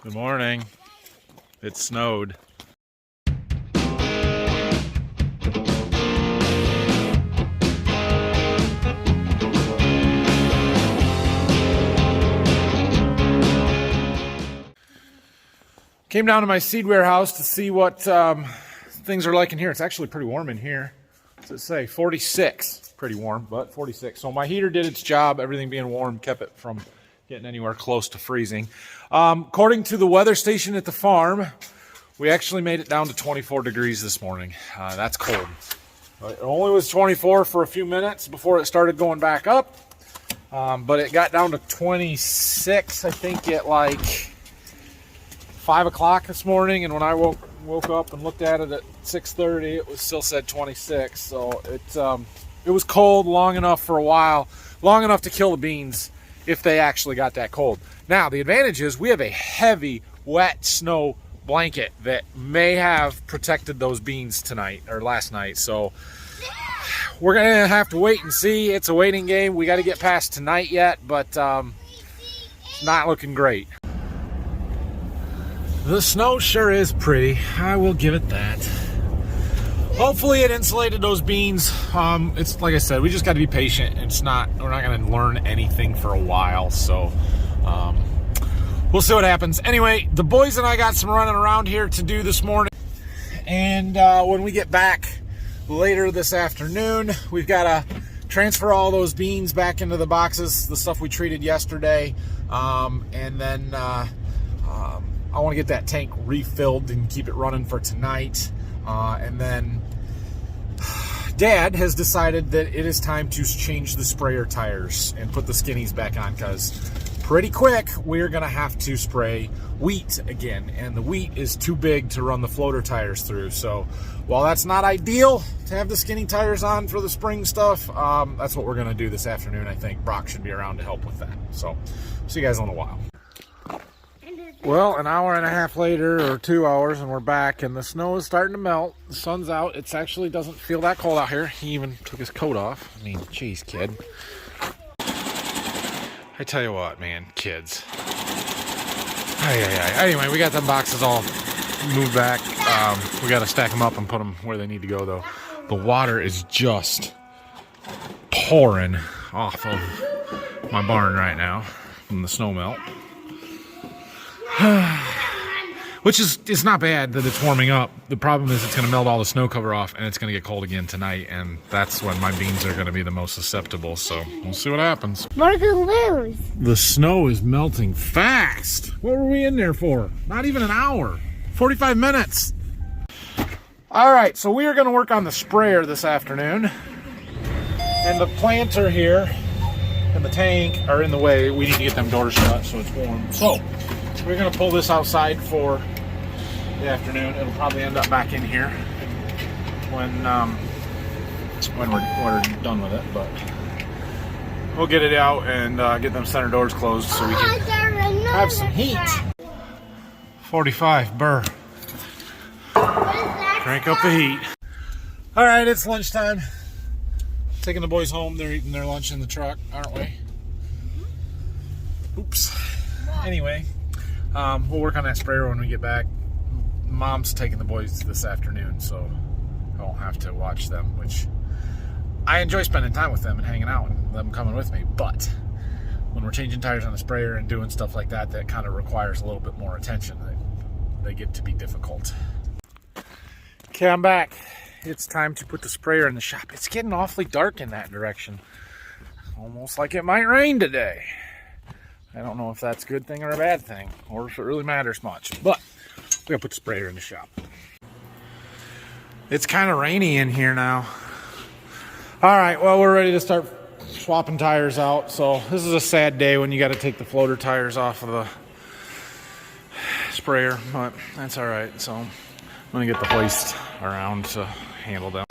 Good morning. It snowed. Came down to my seed warehouse to see what things are like in here. It's actually pretty warm in here. What's it say? 46. Pretty warm, but 46. So my heater did its job. Everything being warm kept it from getting anywhere close to freezing. According to the weather station at the farm, we actually made it down to 24 degrees this morning. That's cold. It only was 24 for a few minutes before it started going back up. But it got down to 26, I think, at like 5 o'clock this morning. And when I woke up and looked at it at 6:30, it was still said 26. So it was cold long enough for a while, long enough to kill the beans if they actually got that cold. Now, the advantage is we have a heavy, wet snow blanket that may have protected those beans tonight or last night. So we're gonna have to wait and see. It's a waiting game. We got to get past tonight yet, but it's not looking great. The snow sure is pretty. I will give it that. Hopefully it insulated those beans. It's like I said, we just got to be patient. We're not going to learn anything for a while, so we'll see what happens. Anyway, the boys and I got some running around here to do this morning, and when we get back later this afternoon, we've got to transfer all those beans back into the boxes, the stuff we treated yesterday, and then I want to get that tank refilled and keep it running for tonight. And then Dad has decided that it is time to change the sprayer tires and put the skinnies back on, because pretty quick we're going to have to spray wheat again. And the wheat is too big to run the floater tires through. So while that's not ideal to have the skinny tires on for the spring stuff, that's what we're going to do this afternoon. I think Brock should be around to help with that. So see you guys in a while. Well, an hour and a half later, or 2 hours, and we're back, and the snow is starting to melt. The sun's out. It actually doesn't feel that cold out here. He even took his coat off. I mean, geez, kid. I tell you what, man, kids. Anyway, we got them boxes all moved back. We got to stack them up and put them where they need to go, though. The water is just pouring off of my barn right now from the snow melt. Which is, it's not bad that it's warming up. The problem is it's going to melt all the snow cover off, and it's going to get cold again tonight, and that's when my beans are going to be the most susceptible, so we'll see what happens. We're going to lose. The snow is melting fast. What were we in there for? Not even an hour. 45 minutes. All right, so we are going to work on the sprayer this afternoon, and the planter here and the tank are in the way. We need to get them doors shut so it's warm. So we're going to pull this outside for the afternoon. It'll probably end up back in here when we're done with it, but we'll get it out and get them center doors closed so we can have some heat. 45, burr. Crank up the heat. All right, it's lunchtime. Taking the boys home. They're eating their lunch in the truck, aren't we? Oops. Anyway. We'll work on that sprayer when we get back. Mom's taking the boys this afternoon, so I won't have to watch them, which I enjoy spending time with them and hanging out and them coming with me. But when we're changing tires on the sprayer and doing stuff like that, that kind of requires a little bit more attention. They get to be difficult. Okay, I'm back. It's time to put the sprayer in the shop. It's getting awfully dark in that direction. Almost like it might rain today. I don't know if that's a good thing or a bad thing, or if it really matters much, but we're gonna put the sprayer in the shop. It's kind of rainy in here now. All right, well, we're ready to start swapping tires out. So this is a sad day when you got to take the floater tires off of the sprayer, but that's all right. So I'm gonna get the hoist around to handle them.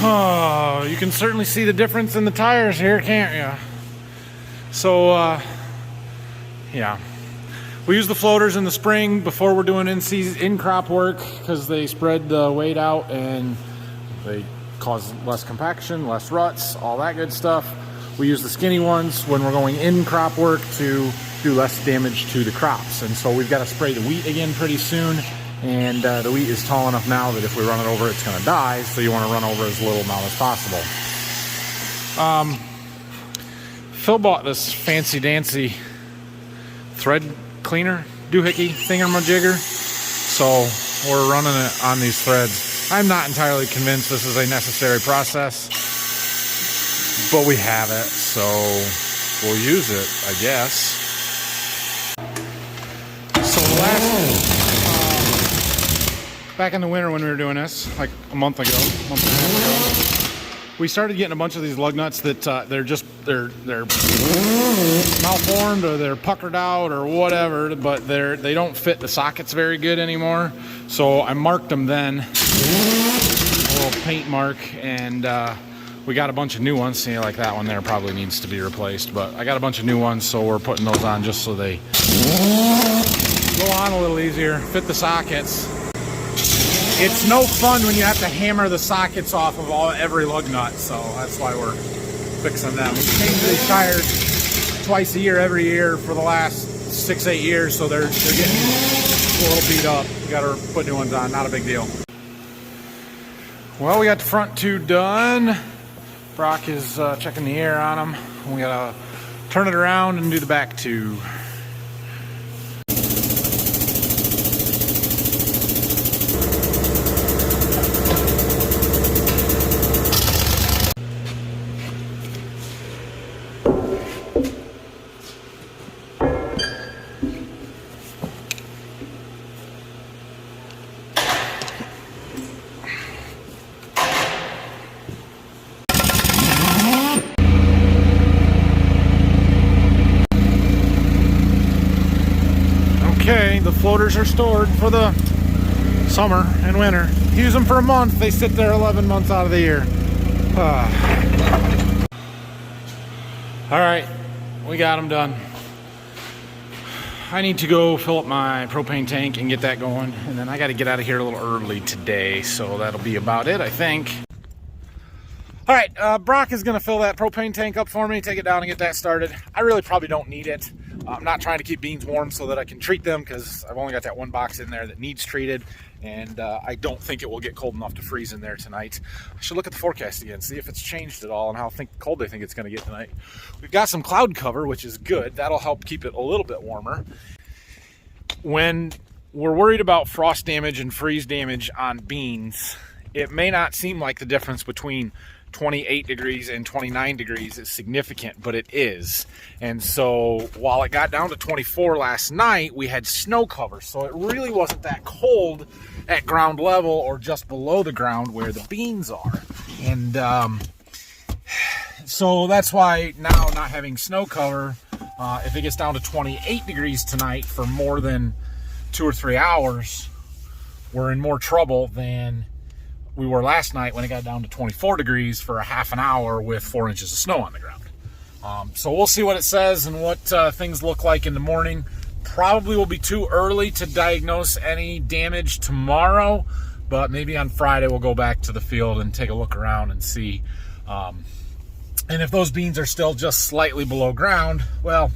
Oh, you can certainly see the difference in the tires here, can't you? So, yeah, we use the floaters in the spring before we're doing in-crop work, because they spread the weight out and they cause less compaction, less ruts, all that good stuff. We use the skinny ones when we're going in crop work to do less damage to the crops. And so we've got to spray the wheat again pretty soon. And the wheat is tall enough now that if we run it over, it's going to die. So you want to run over as little amount as possible. Phil bought this fancy dancy thread cleaner doohickey thingamajigger. So we're running it on these threads. I'm not entirely convinced this is a necessary process, but we have it, so we'll use it, I guess. So back in the winter when we were doing this, like a month and a half ago, we started getting a bunch of these lug nuts that they're malformed or they're puckered out or whatever, but they don't fit the sockets very good anymore. So I marked them then, a little paint mark, and we got a bunch of new ones. See, like that one there probably needs to be replaced, but I got a bunch of new ones, so we're putting those on just so they go on a little easier, fit the sockets. It's no fun when you have to hammer the sockets off of every lug nut, so that's why we're fixing them. We change these tires twice a year, every year for the last 6-8 years, so they're getting a little beat up. You gotta put new ones on, not a big deal. Well, we got the front two done. Brock is checking the air on them. We gotta turn it around and do the back two. Okay, the floaters are stored for the summer and winter. Use them for a month, they sit there 11 months out of the year. All right, we got them done. I need to go fill up my propane tank and get that going, and then I got to get out of here a little early today, so that'll be about it, I think. All right, Brock is going to fill that propane tank up for me, take it down and get that started. I really probably don't need it. I'm not trying to keep beans warm so that I can treat them, because I've only got that one box in there that needs treated, and I don't think it will get cold enough to freeze in there tonight. I should look at the forecast again, see if it's changed at all and how cold they think it's going to get tonight. We've got some cloud cover, which is good. That'll help keep it a little bit warmer. When we're worried about frost damage and freeze damage on beans, it may not seem like the difference between 28 degrees and 29 degrees is significant, but it is. And so while it got down to 24 last night, we had snow cover, so it really wasn't that cold at ground level or just below the ground where the beans are. And so that's why now, not having snow cover, if it gets down to 28 degrees tonight for more than 2 or 3 hours, we're in more trouble than we were last night when it got down to 24 degrees for a half an hour with 4 inches of snow on the ground. So we'll see what it says and what things look like in the morning. Probably will be too early to diagnose any damage tomorrow, but maybe on Friday we'll go back to the field and take a look around and see. And if those beans are still just slightly below ground, well,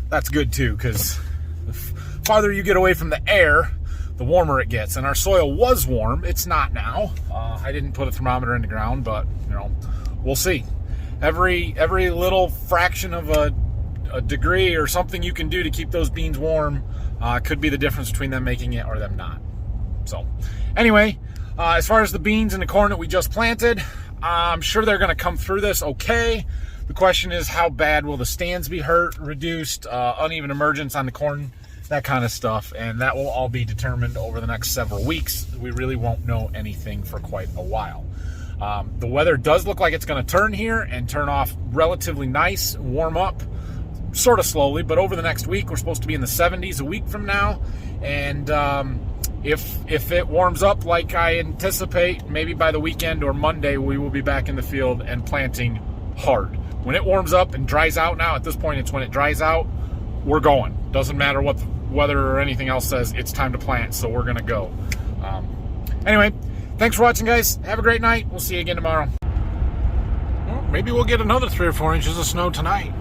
that's good too, because the farther you get away from the air, the warmer it gets. And our soil was warm. It's not now. I didn't put a thermometer in the ground, but we'll see. Every little fraction of a degree or something you can do to keep those beans warm could be the difference between them making it or them not. So anyway, as far as the beans and the corn that we just planted, I'm sure they're going to come through this okay. The question is, how bad will the stands be hurt, reduced, uneven emergence on the corn, that kind of stuff, and that will all be determined over the next several weeks. We really won't know anything for quite a while. The weather does look like it's going to turn here and turn off relatively nice, warm up sort of slowly, but over the next week we're supposed to be in the 70s a week from now, and if it warms up like I anticipate, maybe by the weekend or Monday we will be back in the field and planting hard. When it warms up and dries out, now at this point it's when it dries out, we're going. Doesn't matter what the weather or anything else says, it's time to plant, so we're gonna go. Anyway, thanks for watching, guys. Have a great night. We'll see you again tomorrow. Well, maybe we'll get another 3 or 4 inches of snow tonight.